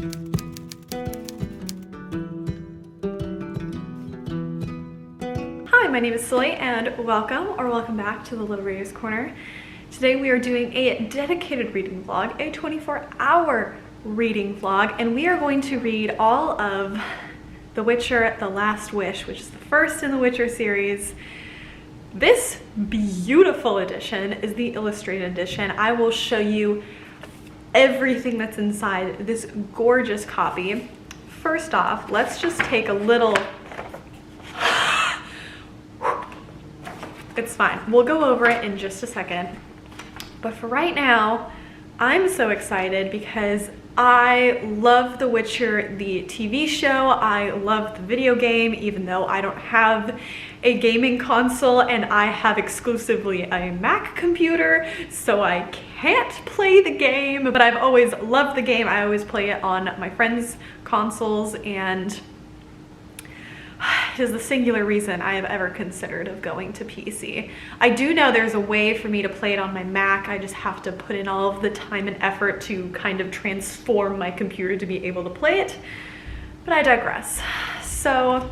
Hi, my name is Soy and welcome back to the Little Reader's Corner. Today we are doing a dedicated reading vlog, a 24-hour reading vlog, and we are going to read all of The Witcher: The Last Wish, which is the first in the Witcher series. This beautiful edition is the illustrated edition. I will show you everything that's inside this gorgeous copy. First off, let's just take a little... It's fine. We'll go over it in just a second. But for right now, I'm so excited because I love The Witcher, the TV show. I love the video game, even though I don't have a gaming console and I have exclusively a Mac computer, so I can't play the game, but I've always loved the game. I always play it on my friends' consoles, and it is the singular reason I have ever considered of going to PC. I do know there's a way for me to play it on my Mac. I just have to put in all of the time and effort to kind of transform my computer to be able to play it, but I digress. So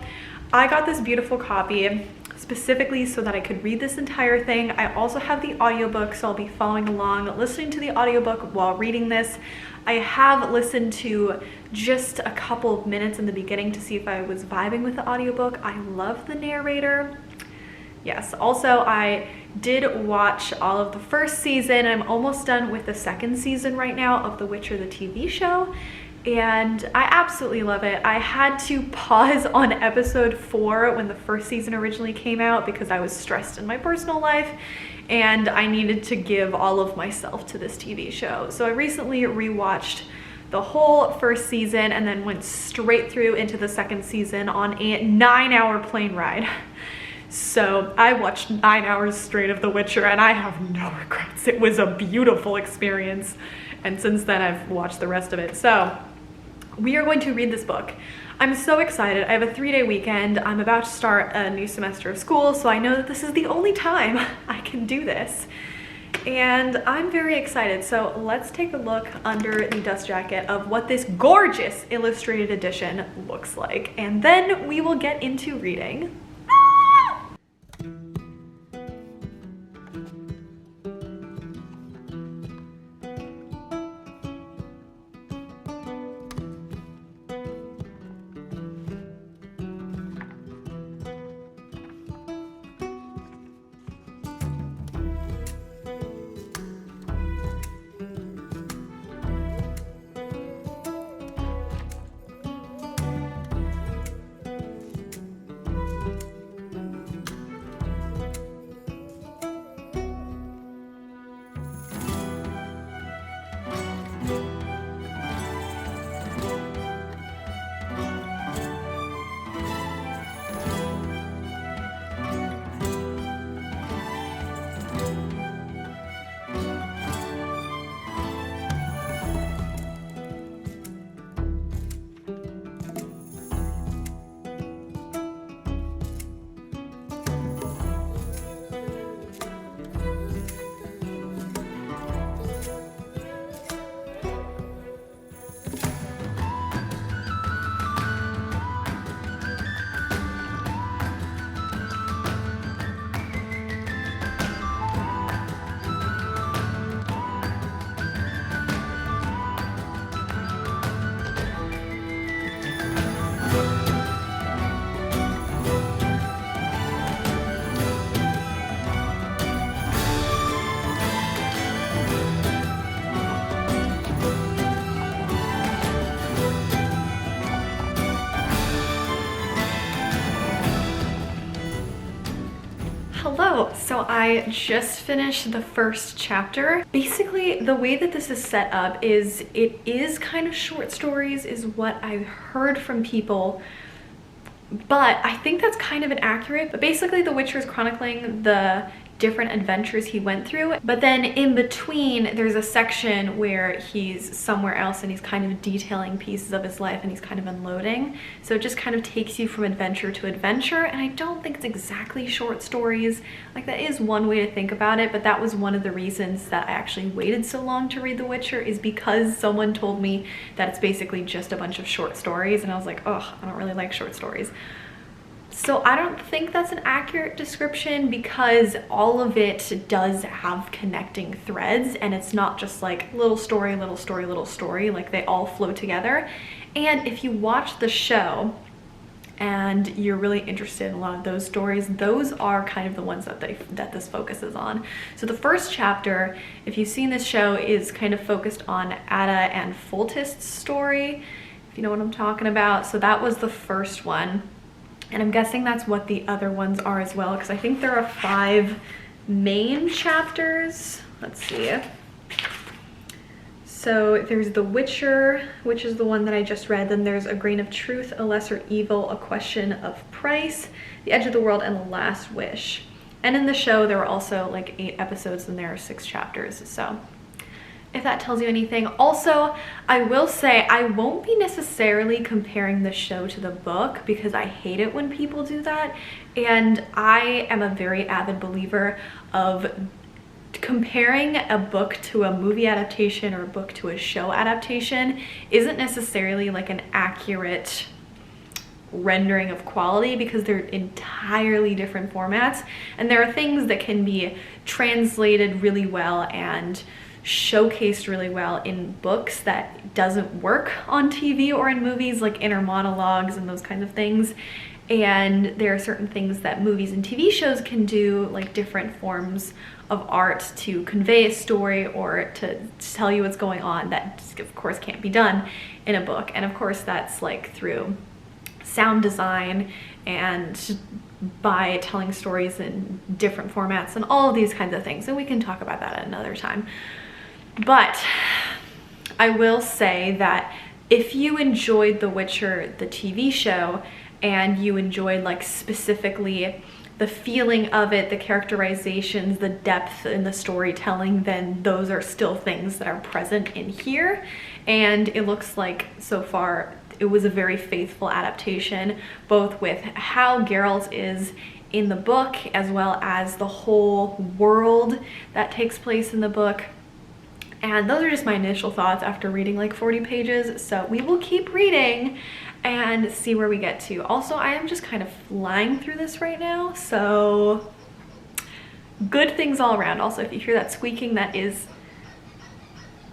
I got this beautiful copy specifically so that I could read this entire thing. I also have the audiobook, so I'll be following along, listening to the audiobook while reading this. I have listened to just a couple of minutes in the beginning to see if I was vibing with the audiobook. I love the narrator. Yes, also I did watch all of the first season. I'm almost done with the second season right now of The Witcher, the TV show, and I absolutely love it. I had to pause on episode 4 when the first season originally came out because I was stressed in my personal life and I needed to give all of myself to this TV show. So I recently rewatched the whole first season and then went straight through into the second season on a 9-hour plane ride. So I watched 9 hours straight of The Witcher and I have no regrets. It was a beautiful experience. And since then I've watched the rest of it. So we are going to read this book. I'm so excited. I have a 3-day weekend. I'm about to start a new semester of school, so I know that this is the only time I can do this. And I'm very excited. So let's take a look under the dust jacket of what this gorgeous illustrated edition looks like. And then we will get into reading. Hello, so I just finished the first chapter. Basically, the way that this is set up is it is kind of short stories is what I've heard from people, but I think that's kind of inaccurate. But basically The Witcher is chronicling the different adventures he went through. But then in between, there's a section where he's somewhere else and he's kind of detailing pieces of his life and he's kind of unloading. So it just kind of takes you from adventure to adventure. And I don't think it's exactly short stories. Like, that is one way to think about it, but that was one of the reasons that I actually waited so long to read The Witcher, is because someone told me that it's basically just a bunch of short stories, and I was like, oh, I don't really like short stories. So I don't think that's an accurate description, because all of it does have connecting threads, and it's not just like little story, little story, little story. Like, they all flow together. And if you watch the show and you're really interested in a lot of those stories, those are kind of the ones that this focuses on. So the first chapter, if you've seen this show, is kind of focused on Ada and Foltest's story, if you know what I'm talking about. So that was the first one. And I'm guessing that's what the other ones are as well, because I think there are 5 main chapters. Let's see. So there's The Witcher, which is the one that I just read. Then there's A Grain of Truth, A Lesser Evil, A Question of Price, The Edge of the World, and The Last Wish. And in the show, there were also like 8 episodes and there are 6 chapters. So if that tells you anything. Also, I will say I won't be necessarily comparing the show to the book, because I hate it when people do that. And I am a very avid believer of comparing a book to a movie adaptation or a book to a show adaptation isn't necessarily like an accurate rendering of quality, because they're entirely different formats, and there are things that can be translated really well and showcased really well in books that doesn't work on TV or in movies, like inner monologues and those kinds of things. And there are certain things that movies and TV shows can do, like different forms of art to convey a story or to tell you what's going on, that of course can't be done in a book. And of course that's like through sound design and by telling stories in different formats and all of these kinds of things. And we can talk about that at another time. But I will say that if you enjoyed The Witcher, the TV show, and you enjoyed like specifically the feeling of it, the characterizations, the depth in the storytelling, then those are still things that are present in here. And it looks like so far it was a very faithful adaptation, both with how Geralt is in the book as well as the whole world that takes place in the book. And those are just my initial thoughts after reading like 40 pages. So we will keep reading and see where we get to. Also, I am just kind of flying through this right now, so good things all around. Also, if you hear that squeaking, that is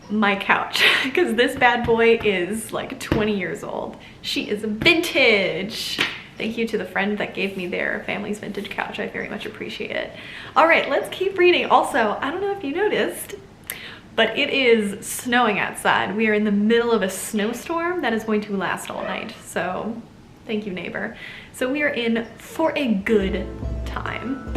my couch, because this bad boy is like 20 years old. She is vintage. Thank you to the friend that gave me their family's vintage couch. I very much appreciate it. All right, let's keep reading. Also, I don't know if you noticed, but it is snowing outside. We are in the middle of a snowstorm that is going to last all night. So thank you, neighbor. So we are in for a good time.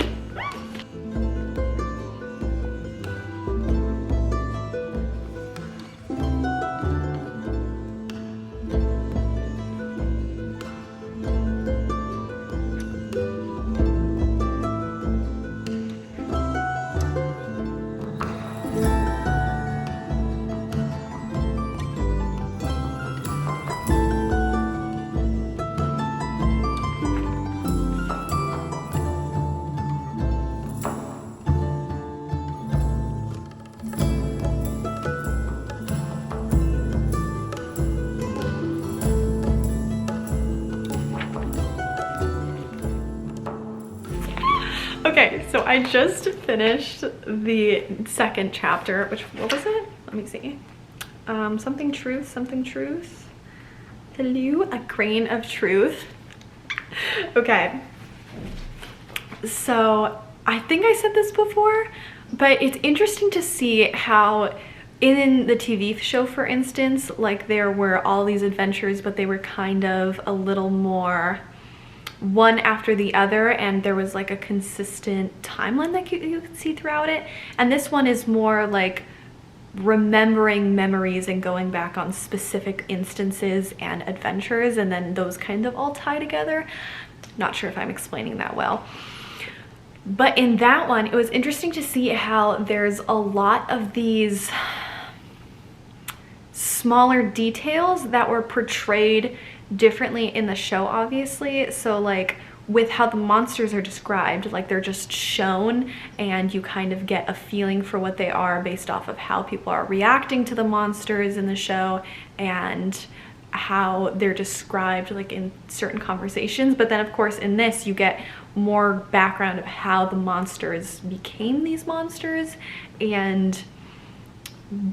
Okay, so I just finished the second chapter, which, what was it? Let me see. Something truth, something truth. Hello, A Grain of Truth. Okay, so I think I said this before, but it's interesting to see how in the TV show, for instance, like there were all these adventures, but they were kind of a little more one after the other, and there was like a consistent timeline that you could see throughout it. And this one is more like remembering memories and going back on specific instances and adventures, and then those kind of all tie together. Not sure if I'm explaining that well. But in that one, it was interesting to see how there's a lot of these smaller details that were portrayed differently in the show, obviously. So like with how the monsters are described, like they're just shown and you kind of get a feeling for what they are based off of how people are reacting to the monsters in the show and how they're described like in certain conversations. But then of course in this you get more background of how the monsters became these monsters and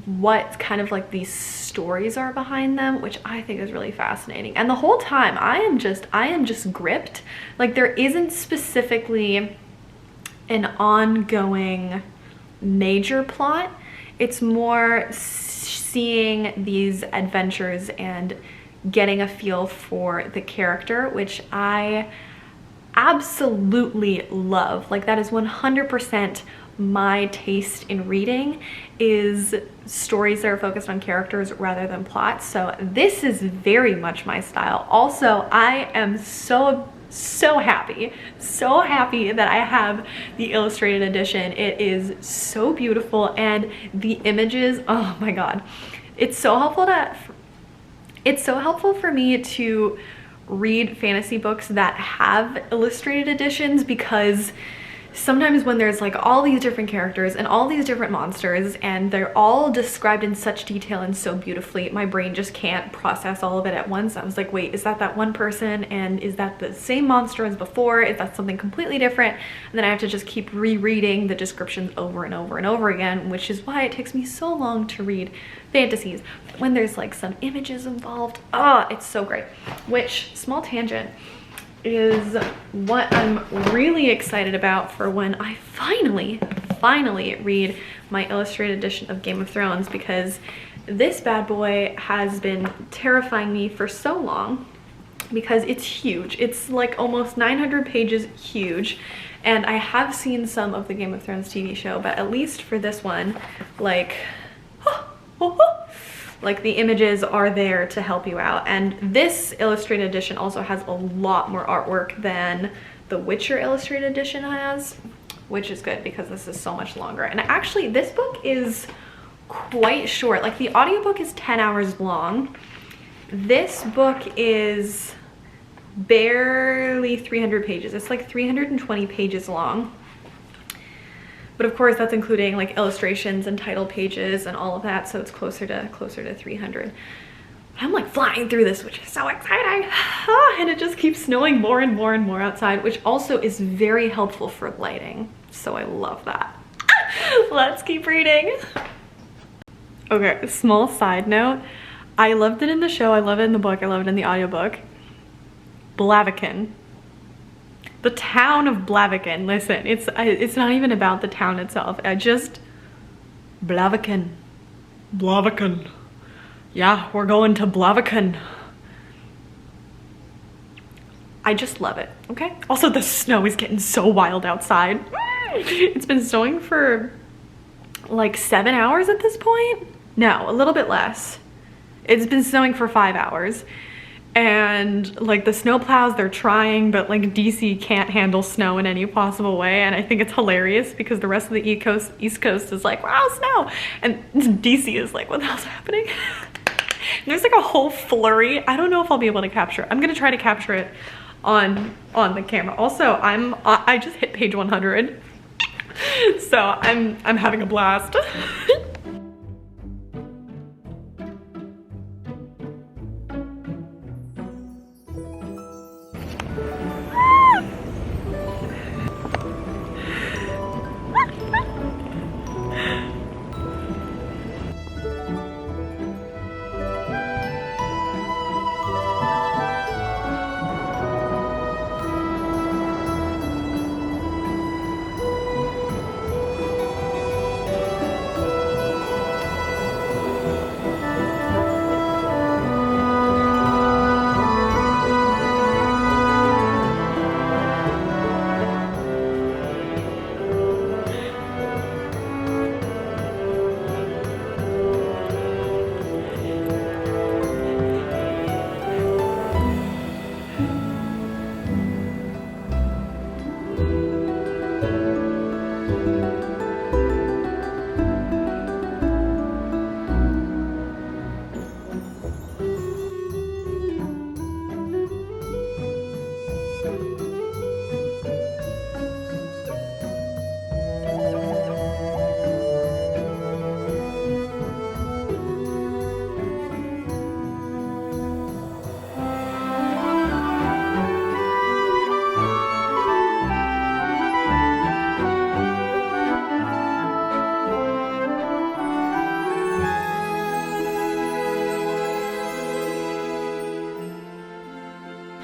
what kind of like these stories are behind them, which I think is really fascinating. And the whole time I am just gripped. Like there isn't specifically an ongoing major plot. It's more seeing these adventures and getting a feel for the character, which I absolutely love. Like that is 100% my taste in reading, is stories that are focused on characters rather than plots. So this is very much my style. Also, I am so happy that I have the illustrated edition. It is so beautiful, and the images, oh my god, it's so helpful for me to read fantasy books that have illustrated editions, because sometimes when there's like all these different characters and all these different monsters and they're all described in such detail and so beautifully, my brain just can't process all of it at once. I was like, wait, is that one person? And is that the same monster as before? Is that something completely different? And then I have to just keep rereading the descriptions over and over and over again, which is why it takes me so long to read fantasies. But when there's like some images involved, it's so great. Which, small tangent, is what I'm really excited about for when I finally read my illustrated edition of Game of Thrones, because this bad boy has been terrifying me for so long because it's huge. It's like almost 900 pages huge, and I have seen some of the Game of Thrones TV show, but at least for this one, like the images are there to help you out. And this illustrated edition also has a lot more artwork than the Witcher illustrated edition has, which is good because this is so much longer. And actually this book is quite short. Like the audiobook is 10 hours long. This book is barely 300 pages. It's like 320 pages long. But of course that's including like illustrations and title pages and all of that, so it's closer to 300. I'm like flying through this, which is so exciting. And it just keeps snowing more and more and more outside, which also is very helpful for lighting. So I love that. Let's keep reading. Okay, small side note. I loved it in the show, I love it in the book, I love it in the audiobook. Blaviken. The town of Blaviken. Listen, it's not even about the town itself. Blaviken. Blaviken. Yeah, we're going to Blaviken. I just love it, okay? Also, the snow is getting so wild outside. It's been snowing for like 7 hours at this point. No, a little bit less. It's been snowing for 5 hours. And like the snow plows, they're trying, but like DC can't handle snow in any possible way. And I think it's hilarious because the rest of the East Coast is like, wow, snow. And DC is like, what the hell's happening? There's like a whole flurry. I don't know if I'll be able to capture it. I'm gonna try to capture it on the camera. Also, I just hit page 100. So I'm having a blast.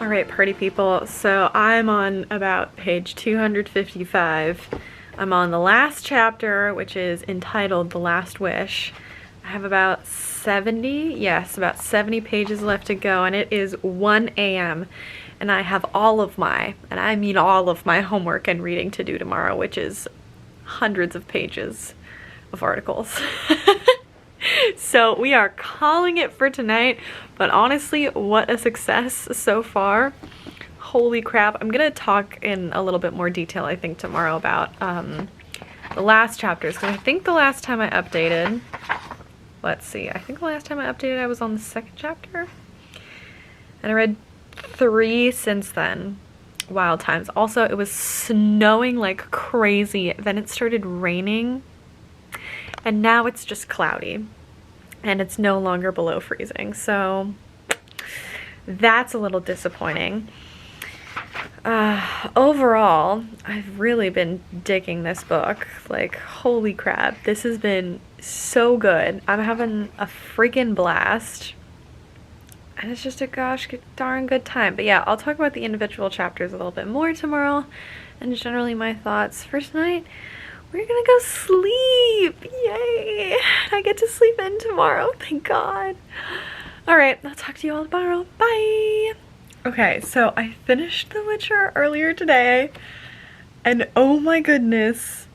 All right, party people, so I'm on about page 255. I'm on the last chapter, which is entitled The Last Wish. I have about 70 pages left to go, and it is 1 a.m. and I have all of my, and I mean all of my homework and reading to do tomorrow, which is hundreds of pages of articles. So we are calling it for tonight, but honestly, what a success so far. Holy crap. I'm gonna talk in a little bit more detail, I think, tomorrow about the last chapters, because I think the last time I updated, let's see, I think the last time I updated I was on the second chapter, and I read 3 since then. Wild times. Also, it was snowing like crazy, then it started raining, and now it's just cloudy and it's no longer below freezing, so that's a little disappointing. Overall, I've really been digging this book. Like, holy crap, this has been so good. I'm having a freaking blast, and it's just a gosh darn good time. But yeah, I'll talk about the individual chapters a little bit more tomorrow, and generally my thoughts. For tonight, we're gonna go sleep. Yay! I get to sleep in tomorrow, thank God. All right, I'll talk to you all tomorrow. Bye. Okay, so I finished The Witcher earlier today, and oh my goodness,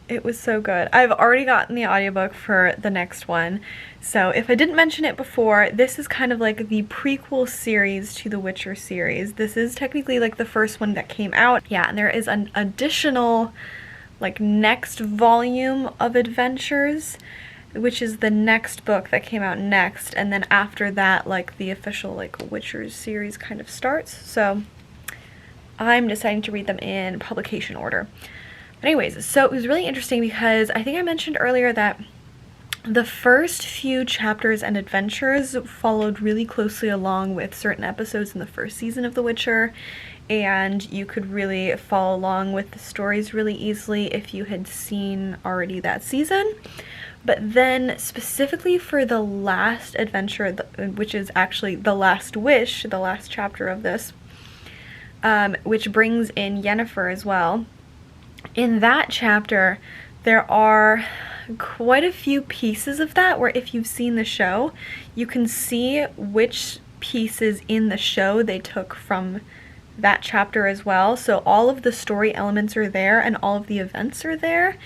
it was so good. I've already gotten the audiobook for the next one, so if I didn't mention it before, this is kind of like the prequel series to the Witcher series. This is technically like the first one that came out. Yeah, and there is an additional like next volume of adventures, which is the next book that came out next, and then after that, like, the official like Witcher series kind of starts. So I'm deciding to read them in publication order. But anyways, so it was really interesting because I think I mentioned earlier that the first few chapters and adventures followed really closely along with certain episodes in the first season of The Witcher, and you could really follow along with the stories really easily if you had seen already that season. But then specifically for the last adventure, which is actually The Last Wish, the last chapter of this, which brings in Yennefer as well, in that chapter there are quite a few pieces of that where if you've seen the show, you can see which pieces in the show they took from that chapter as well. So all of the story elements are there and all of the events are there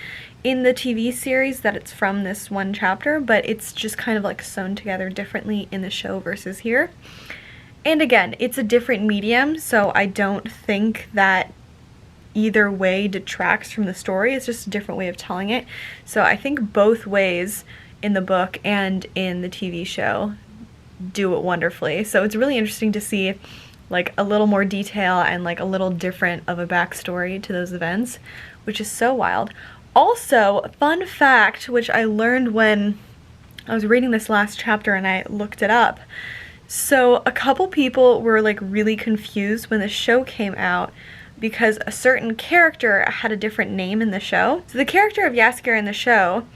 in the TV series that it's from this one chapter, but it's just kind of like sewn together differently in the show versus here. And again, it's a different medium, so I don't think that either way detracts from the story. It's just a different way of telling it. So I think both ways in the book and in the TV show do it wonderfully. So it's really interesting to see like a little more detail and like a little different of a backstory to those events, which is so wild. Also, fun fact, which I learned when I was reading this last chapter and I looked it up. So a couple people were like really confused when the show came out because a certain character had a different name in the show. So the character of Jaskier in the show,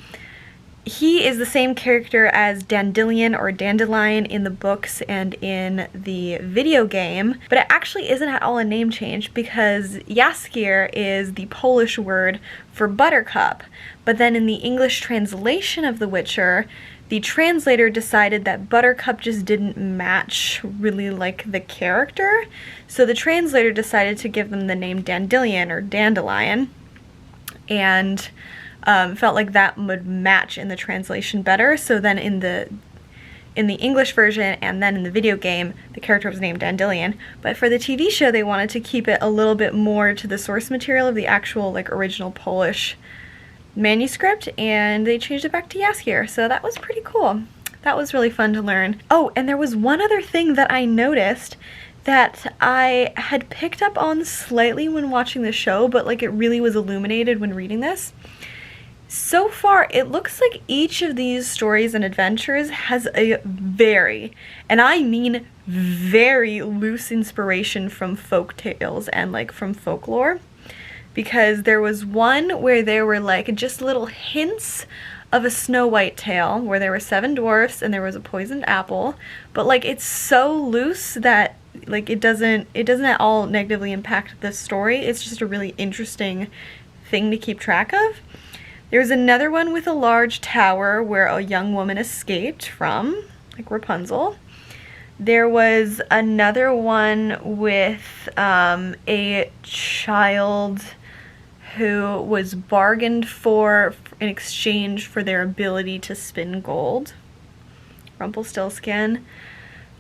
he is the same character as Dandelion or Dandelion in the books and in the video game, but it actually isn't at all a name change because Jaskier is the Polish word for buttercup. But then in the English translation of The Witcher, the translator decided that buttercup just didn't match really like the character, so the translator decided to give them the name Dandelion or Dandelion, and felt like that would match in the translation better. So then in the English version and then in the video game, the character was named Dandelion. But for the TV show, they wanted to keep it a little bit more to the source material of the actual like original Polish manuscript, and they changed it back to Jaskier. So that was pretty cool. That was really fun to learn. Oh, and there was one other thing that I noticed that I had picked up on slightly when watching the show, but like it really was illuminated when reading this. So far, it looks like each of these stories and adventures has a very, and I mean very, loose inspiration from folk tales and like from folklore. Because there was one where there were like just little hints of a Snow White tale where there were 7 dwarfs and there was a poisoned apple, but like it's so loose that like it doesn't at all negatively impact the story. It's just a really interesting thing to keep track of. There's another one with a large tower where a young woman escaped from, like Rapunzel. There was another one with a child who was bargained for in exchange for their ability to spin gold. Rumpelstiltskin.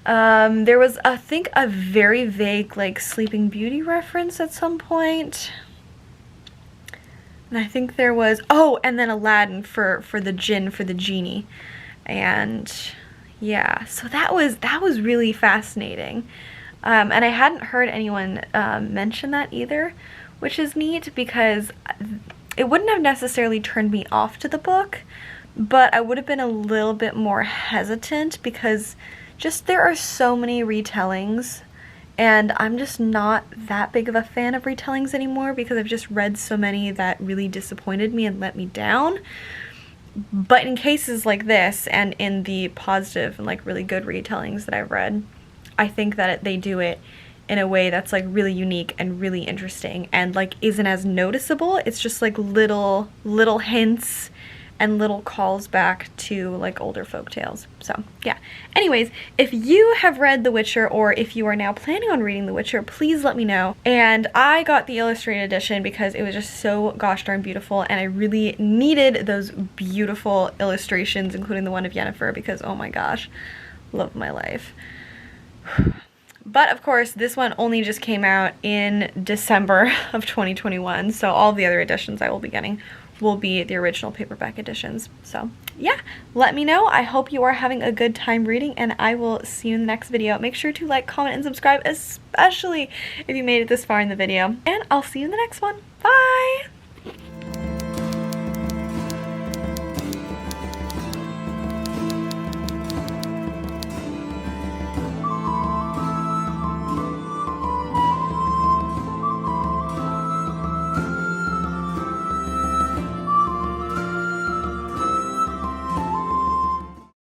There was, I think, a very vague, like, Sleeping Beauty reference at some point. And I think there was, oh, and then Aladdin for the djinn, for the genie. And yeah, so that was really fascinating. And I hadn't heard anyone mention that either, which is neat because it wouldn't have necessarily turned me off to the book, but I would have been a little bit more hesitant because just there are so many retellings, and I'm just not that big of a fan of retellings anymore because I've just read so many that really disappointed me and let me down. But in cases like this, and in the positive and like really good retellings that I've read, I think that they do it in a way that's like really unique and really interesting and like isn't as noticeable. It's just like little hints and little calls back to like older folk tales. So yeah, anyways, if you have read The Witcher, or if you are now planning on reading The Witcher, please let me know. And I got the illustrated edition because it was just so gosh darn beautiful, and I really needed those beautiful illustrations, including the one of Yennefer, because oh my gosh, love my life. But of course, this one only just came out in December of 2021, so all the other editions I will be getting will be the original paperback editions. So yeah, let me know. I hope you are having a good time reading, and I will see you in the next video. Make sure to like, comment, and subscribe, especially if you made it this far in the video, and I'll see you in the next one. Bye!